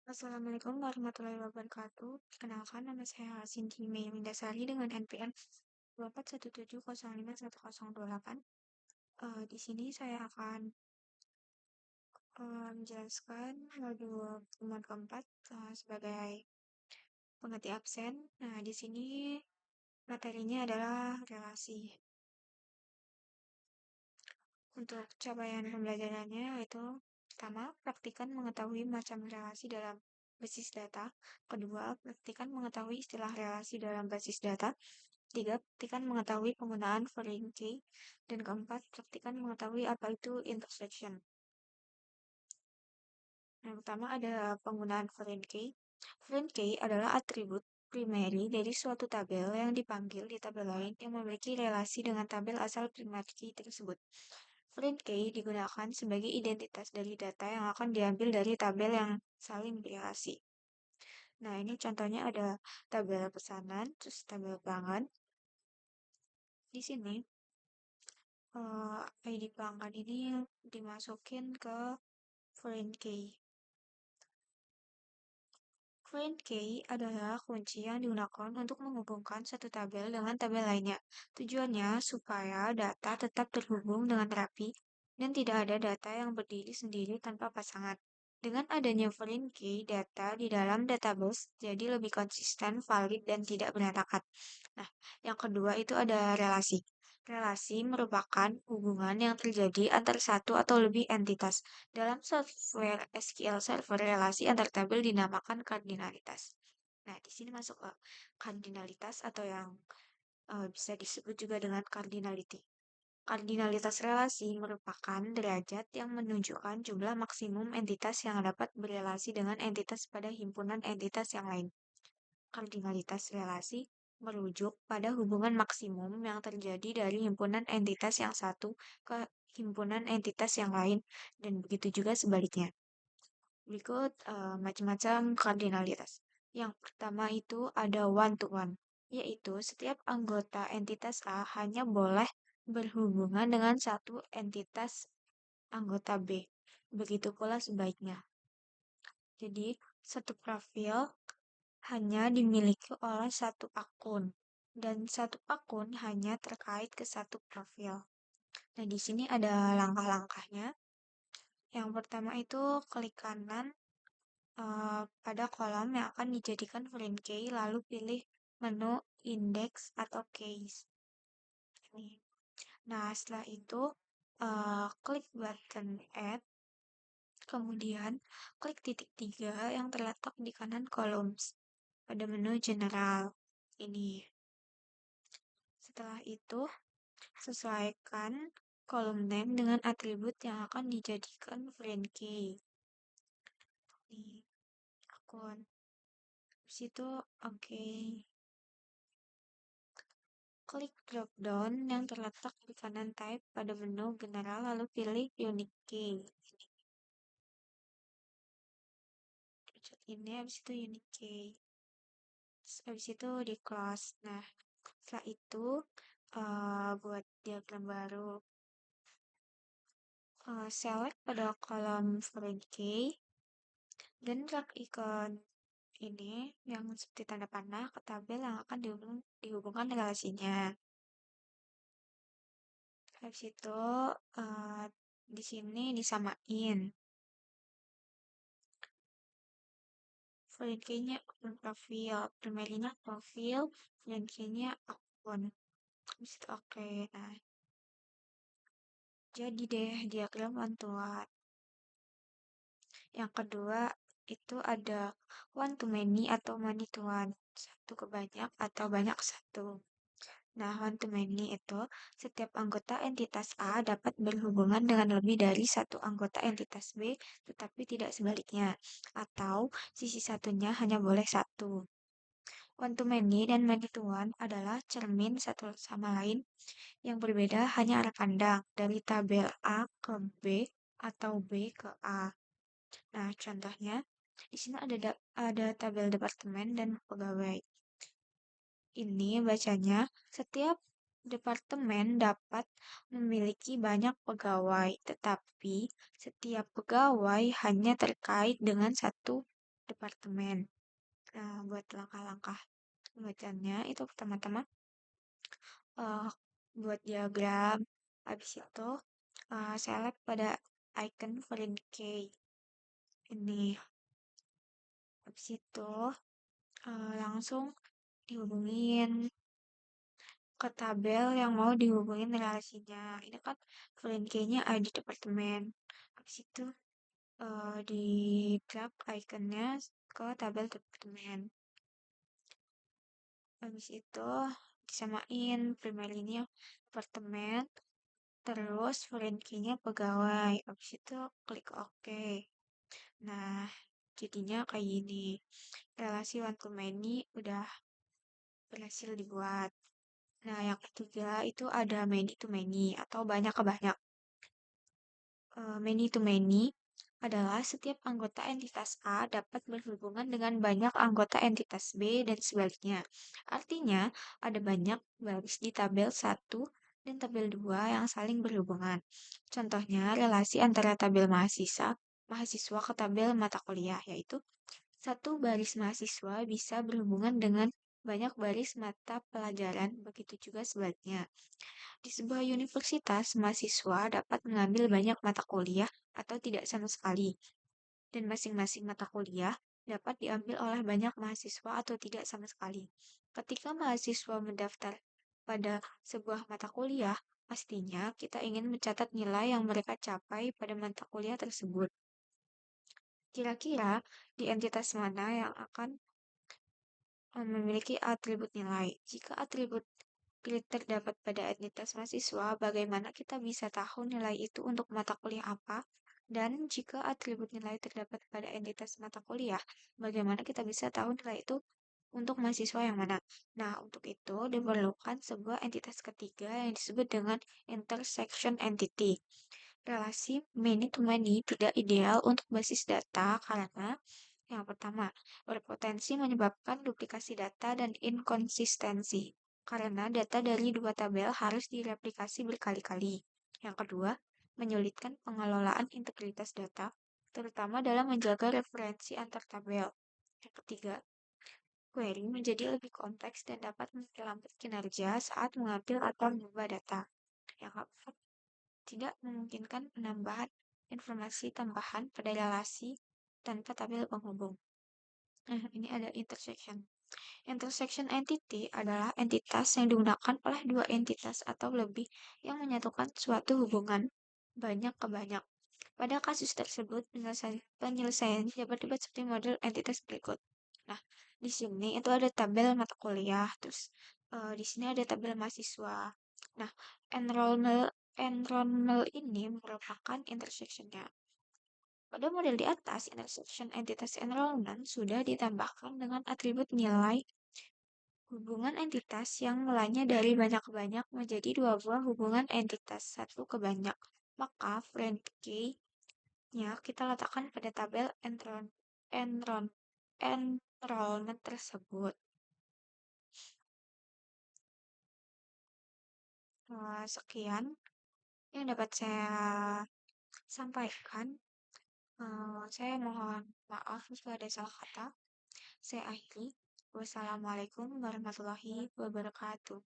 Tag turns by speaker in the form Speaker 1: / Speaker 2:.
Speaker 1: Assalamualaikum warahmatullahi wabarakatuh. Perkenalkan, nama saya Cindy Mei Windasari dengan NPM 2417051028. Di sini saya akan menjelaskan modul pertemuan keempat sebagai pengganti absen. Nah, di sini materinya adalah relasi. Untuk capaian pembelajarannya yaitu pertama, praktikan mengetahui macam relasi dalam basis data. Kedua, praktikan mengetahui istilah relasi dalam basis data. Tiga, praktikan mengetahui penggunaan foreign key. Dan keempat, praktikan mengetahui apa itu intersection. Yang pertama ada penggunaan foreign key. Foreign key adalah atribut primary dari suatu tabel yang dipanggil di tabel lain yang memiliki relasi dengan tabel asal primary key tersebut. Foreign key digunakan sebagai identitas dari data yang akan diambil dari tabel yang saling berrelasi. Nah, ini contohnya ada tabel pesanan, terus tabel pelanggan. Di sini, ID pelanggan ini dimasukin ke foreign key. Foreign key adalah kunci yang digunakan untuk menghubungkan satu tabel dengan tabel lainnya. Tujuannya supaya data tetap terhubung dengan rapi dan tidak ada data yang berdiri sendiri tanpa pasangan. Dengan adanya foreign key, data di dalam database jadi lebih konsisten, valid, dan tidak berantakan. Nah, yang kedua itu ada relasi. Relasi merupakan hubungan yang terjadi antara satu atau lebih entitas. Dalam software SQL Server, relasi antar tabel dinamakan kardinalitas. Nah, di sini masuk ke kardinalitas atau yang bisa disebut juga dengan cardinality. Kardinalitas relasi merupakan derajat yang menunjukkan jumlah maksimum entitas yang dapat berelasi dengan entitas pada himpunan entitas yang lain. Kardinalitas relasi merujuk pada hubungan maksimum yang terjadi dari himpunan entitas yang satu ke himpunan entitas yang lain, dan begitu juga sebaliknya. Berikut macam-macam kardinalitas. Yang pertama itu ada one-to-one, yaitu setiap anggota entitas A hanya boleh berhubungan dengan satu entitas anggota B. Begitu pula sebaliknya. Jadi, satu profil hanya dimiliki oleh satu akun, dan satu akun hanya terkait ke satu profil. Nah, di sini ada langkah-langkahnya. Yang pertama itu klik kanan pada kolom yang akan dijadikan foreign key, lalu pilih menu index atau case. Nih. Nah, setelah itu klik button add, kemudian klik titik 3 yang terletak di kanan columns pada menu general ini. Setelah itu, sesuaikan kolom name dengan atribut yang akan dijadikan foreign key. Nih, akun. Habis itu, oke. Klik drop down yang terletak di kanan type pada menu general lalu pilih unique key. Pencet ini, habis itu unique key. Habis itu di close. Nah, setelah itu buat diagram baru. Select pada kolom foreign key dan drag ikon ini yang seperti tanda panah ke tabel yang akan dihubungkan relasinya. Habis itu di sini disamain. Foreign key-nya akun profil, primary-nya profil, foreign key-nya akun. Habis itu oke. Nah, jadi deh diagram one-to-one. Yang kedua itu ada one to many atau many to one. Satu ke banyak atau banyak ke satu. Nah, one to many itu setiap anggota entitas A dapat berhubungan dengan lebih dari satu anggota entitas B, tetapi tidak sebaliknya. Atau sisi satunya hanya boleh satu. One to many dan many to one adalah cermin satu sama lain yang berbeda hanya arah pandang dari tabel A ke B atau B ke A. Nah, contohnya di sini ada tabel departemen dan pegawai. Ini bacanya setiap departemen dapat memiliki banyak pegawai, tetapi setiap pegawai hanya terkait dengan satu departemen. Nah, buat langkah-langkah pembacanya itu pertama-tama eh, buat diagram. Habis itu select pada icon foreign key ini. Habis itu langsung dihubungin ke tabel yang mau dihubungin relasinya. Ini kan foreign key-nya ID departemen. Habis itu di drag ikonnya ke tabel departemen. Habis itu disamain primerly-nya departemen, terus foreign key-nya pegawai. Habis itu klik OK. Nah, jadinya kayak gini. Relasi one to many udah berhasil dibuat. Nah, yang ketiga itu ada many to many atau banyak ke banyak. Many to many adalah setiap anggota entitas A dapat berhubungan dengan banyak anggota entitas B dan sebaliknya. Artinya, ada banyak baris di tabel 1 dan tabel 2 yang saling berhubungan. Contohnya, relasi antara tabel mahasiswa ke tabel mata kuliah, yaitu satu baris mahasiswa bisa berhubungan dengan banyak baris mata pelajaran, begitu juga sebaliknya. Di sebuah universitas, mahasiswa dapat mengambil banyak mata kuliah atau tidak sama sekali, dan masing-masing mata kuliah dapat diambil oleh banyak mahasiswa atau tidak sama sekali. Ketika mahasiswa mendaftar pada sebuah mata kuliah, pastinya kita ingin mencatat nilai yang mereka capai pada mata kuliah tersebut. Kira-kira di entitas mana yang akan memiliki atribut nilai? Jika atribut terdapat pada entitas mahasiswa, bagaimana kita bisa tahu nilai itu untuk mata kuliah apa? Dan jika atribut nilai terdapat pada entitas mata kuliah, bagaimana kita bisa tahu nilai itu untuk mahasiswa yang mana? Nah, untuk itu diperlukan sebuah entitas ketiga yang disebut dengan intersection entity. Relasi many to many tidak ideal untuk basis data karena yang pertama, berpotensi menyebabkan duplikasi data dan inkonsistensi karena data dari dua tabel harus direplikasi berkali-kali. Yang kedua, menyulitkan pengelolaan integritas data, terutama dalam menjaga referensi antar tabel. Yang ketiga, query menjadi lebih kompleks dan dapat memperlambat kinerja saat mengambil atau mengubah data. Yang keempat, tidak memungkinkan penambahan informasi tambahan pada relasi tanpa tabel penghubung. Nah, ini ada intersection. Intersection entity adalah entitas yang digunakan oleh dua entitas atau lebih yang menyatukan suatu hubungan banyak ke banyak. Pada kasus tersebut, penyelesaiannya dapat dibuat seperti model entitas berikut. Nah, di sini itu ada tabel mata kuliah, terus di sini ada tabel mahasiswa. Nah, enrollment ini merupakan intersectionnya. Pada model di atas, intersection entitas enrollment sudah ditambahkan dengan atribut nilai hubungan entitas yang mulanya dari banyak ke banyak menjadi dua buah hubungan entitas satu ke banyak. Maka friend key-nya kita letakkan pada tabel enrollment tersebut. Sekian yang dapat saya sampaikan. Saya mohon maaf jika ada salah kata. Saya akhiri. Wassalamualaikum warahmatullahi wabarakatuh.